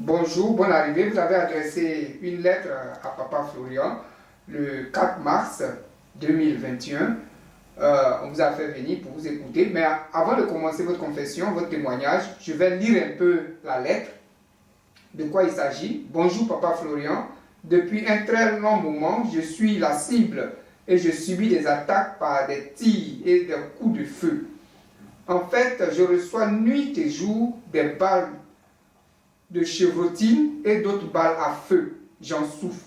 Bonjour, bonne arrivée. Vous avez adressé une lettre à Papa Florian le 4 mars 2021. On vous a fait venir pour vous écouter. Mais avant de commencer votre confession, votre témoignage, je vais lire un peu la lettre. De quoi il s'agit? Bonjour Papa Florian. Depuis un très long moment, je suis la cible et je subis des attaques par des tirs et des coups de feu. En fait, je reçois nuit et jour des balles de chevrotine et d'autres balles à feu. J'en souffre.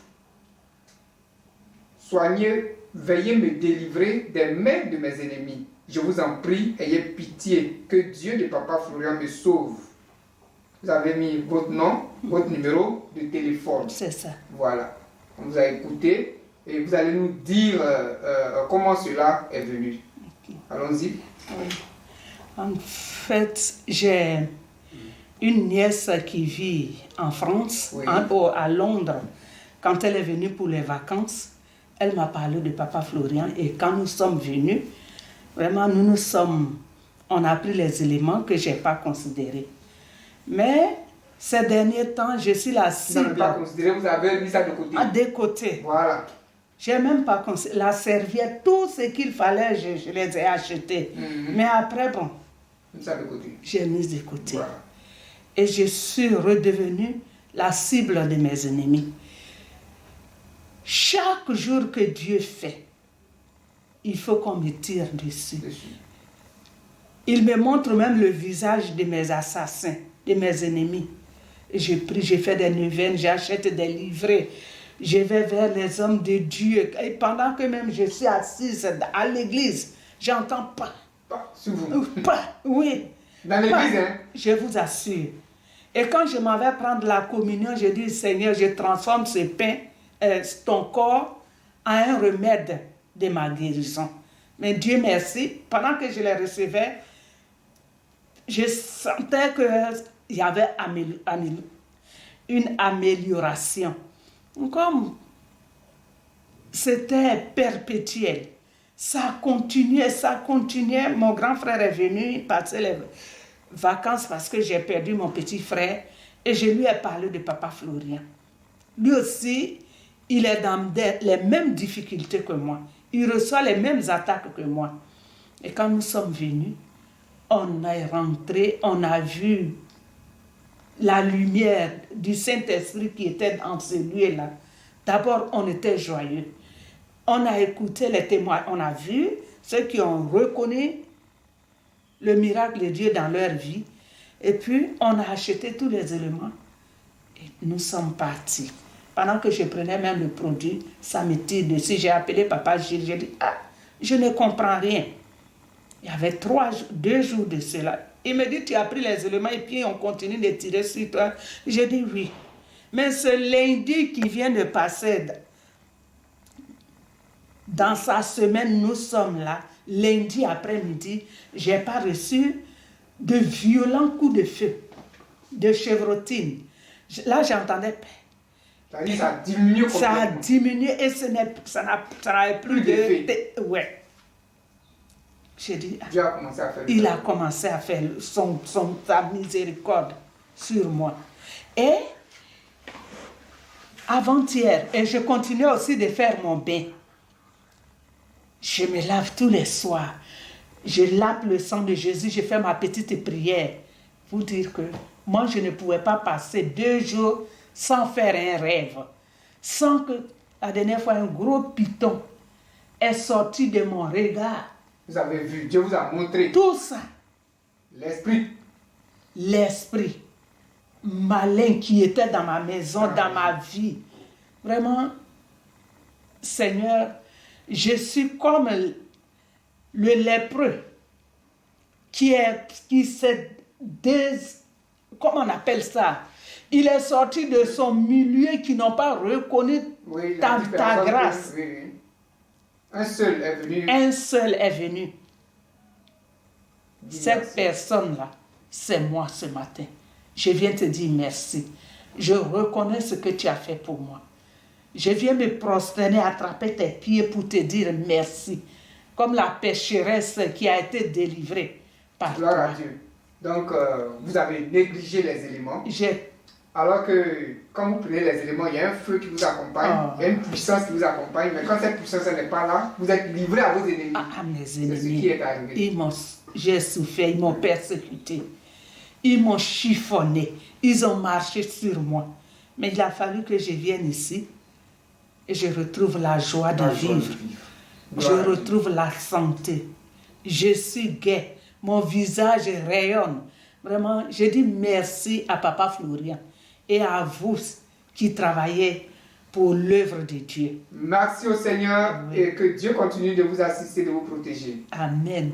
Soignez, veuillez me délivrer des mains de mes ennemis. Je vous en prie, ayez pitié. Que Dieu de Papa Florian me sauve. Vous avez mis votre nom, votre numéro de téléphone. C'est ça. Voilà. On vous a écouté et vous allez nous dire comment cela est venu. Okay. Allons-y. Oui. En fait, j'ai une nièce qui vit en France, Oui. à Londres. Quand elle est venue pour les vacances, elle m'a parlé de Papa Florian. Et quand nous sommes venus, vraiment, on a pris les éléments que je n'ai pas considérés. Mais ces derniers temps, je suis la Vous n'avez cible. pas considéré, vous avez mis ça de côté. De côté. Voilà. Je n'ai même pas considéré. La serviette, tout ce qu'il fallait, je les ai achetés. Mais après, bon, Mis ça de côté. j'ai mis de côté. Voilà. Et je suis redevenue la cible de mes ennemis. Chaque jour que Dieu fait, il faut qu'on me tire dessus. Il me montre même le visage de mes assassins, de mes ennemis. Je prie, je fais des neuvaines, j'achète des livrets. Je vais vers les hommes de Dieu. Et pendant que même je suis assise à l'église, j'entends pas. Pas sur vous. Pas, oui. Dans l'église, hein? Je vous assure. Et quand je m'en vais prendre la communion, je dis, Seigneur, je transforme ce pain, ton corps, en un remède de ma guérison. Mais Dieu merci, pendant que je les recevais, je sentais qu'il y avait une amélioration. Comme c'était perpétuel. Ça continuait. Mon grand frère est venu passer les vacances parce que j'ai perdu mon petit frère et je lui ai parlé de Papa Florian. Lui aussi, il est dans les mêmes difficultés que moi. Il reçoit les mêmes attaques que moi. Et quand nous sommes venus, on est rentré, on a vu la lumière du Saint-Esprit qui était dans ce lieu-là. D'abord, on était joyeux. On a écouté les témoins, on a vu ceux qui ont reconnu le miracle de Dieu dans leur vie. Et puis, on a acheté tous les éléments et nous sommes partis. Pendant que je prenais même le produit, ça me tire dessus. J'ai appelé Papa Gilles, j'ai dit, je ne comprends rien. Il y avait 2 jours de cela. Il me dit, tu as pris les éléments et puis on continue de tirer sur toi. J'ai dit oui. Mais ce lundi qui vient de passer, dans sa semaine, nous sommes là. Lundi après-midi, je n'ai pas reçu de violents coups de feu, de chevrotine. Là, j'entendais. Ça a diminué complètement. Ça a diminué et ça n'avait plus d'effet. Ouais. J'ai dit, Dieu a commencé à faire il a commencé à faire sa miséricorde sur moi. Et avant-hier, et je continue aussi de faire mon bain. Je me lave tous les soirs. Je lave le sang de Jésus, je fais ma petite prière pour dire que moi, je ne pouvais pas passer 2 jours sans faire un rêve. Sans que, la dernière fois, un gros python est sorti de mon regard. Vous avez vu, Dieu vous a montré. Tout ça. L'esprit malin qui était dans ma maison, dans ma vie. Vraiment, Seigneur, je suis comme le lépreux qui s'est comment on appelle ça? Il est sorti de son milieu qui n'ont pas reconnu ta grâce. Oui. Un seul est venu. Un seul est venu. Cette personne-là, c'est moi ce matin. Je viens te dire merci. Je reconnais ce que tu as fait pour moi. Je viens me prosterner, attraper tes pieds pour te dire merci. Comme la pécheresse qui a été délivrée par Gloire toi. à Dieu. Donc, vous avez négligé les éléments. J'ai Alors que quand vous prenez les éléments, il y a un feu qui vous accompagne, il y a une puissance qui vous accompagne, mais quand cette puissance n'est pas là, vous êtes livré à vos ennemis. Mes C'est ennemis. ce qui est arrivé. J'ai souffert, ils m'ont persécuté. Ils m'ont chiffonné. Ils ont marché sur moi. Mais il a fallu que je vienne ici et je retrouve la joie de vivre. Je retrouve la santé. Je suis gai. Mon visage rayonne. Vraiment, je dis merci à Papa Florian et à vous qui travaillez pour l'œuvre de Dieu. Merci au Seigneur et que Dieu continue de vous assister, de vous protéger. Amen.